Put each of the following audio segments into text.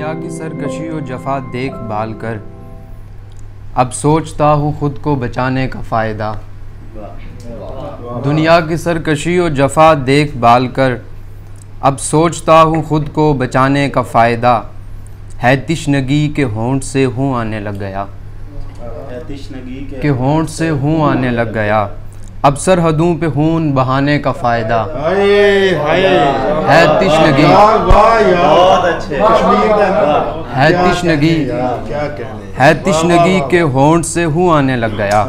दुनिया की सरकशी और जफा देख भाल कर अब सोचता हूँ खुद को बचाने का फ़ायदा। दुनिया की सरकशी और जफा देख भाल कर अब सोचता हूँ खुद को बचाने का फ़ायदा। है तिश्नगी के होंठ से हूँ आने लग गया, के होंठ से हूँ आने लग गया। अब सरहदों पे खून बहाने का फ़ायदा। है तिश्नगी, है तिश्नगी, है तिश्नगी के होंठ से हूँ आने लग गया।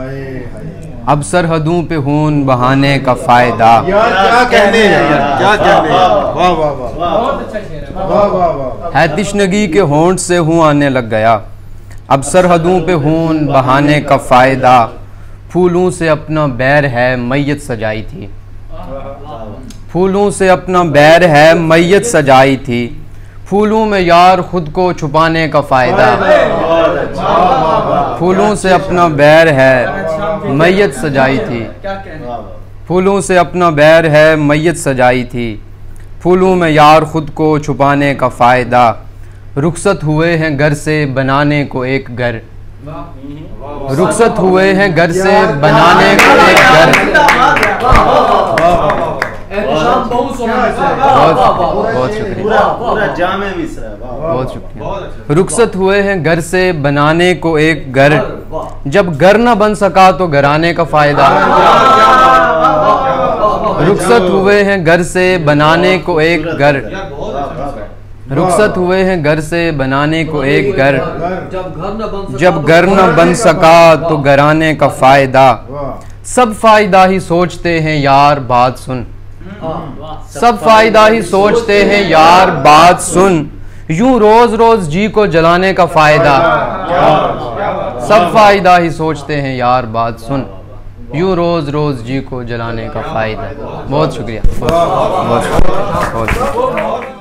अब सरहदों पे खून बहाने का फ़ायदा। क्या कहने हैं, क्या कहने हैं, वाह वाह वाह। है तिश्नगी के होंठ से हूँ आने लग गया। अब सरहदों पे खून बहाने का फ़ायदा। फूलों से अपना बैर है मैयत सजाई थी, फूलों से अपना बैर है मैयत सजाई थी। फूलों में यार खुद को छुपाने का फ़ायदा। फूलों से अपना बैर है मैयत सजाई थी, फूलों से अपना बैर है मैयत सजाई थी। फूलों में यार खुद को छुपाने का फ़ायदा। रुखसत हुए हैं घर से बनाने को एक घर, रुखसत हुए हैं घर से बनाने को एक घर। बहुत शुक्रिया, बहुत शुक्रिया। रुखसत हुए हैं घर से बनाने को एक घर। जब घर न बन सका तो घराने का फ़ायदा। रुखसत हुए हैं घर से बनाने को एक घर, रुखसत हुए हैं घर से बनाने को एक घर। जब घर न बन सका तो घराने का फ़ायदा। सब फ़ायदा ही सोचते हैं यार बात सुन, सब फ़ायदा ही सोचते हैं यार बात सुन। यूं रोज़ रोज़ जी को जलाने का फ़ायदा। सब फ़ायदा ही सोचते हैं यार बात सुन, यूं रोज़ रोज़ जी को जलाने का फ़ायदा। बहुत शुक्रिया, बहुत शुक्रिया, बहुत शुक्रिया।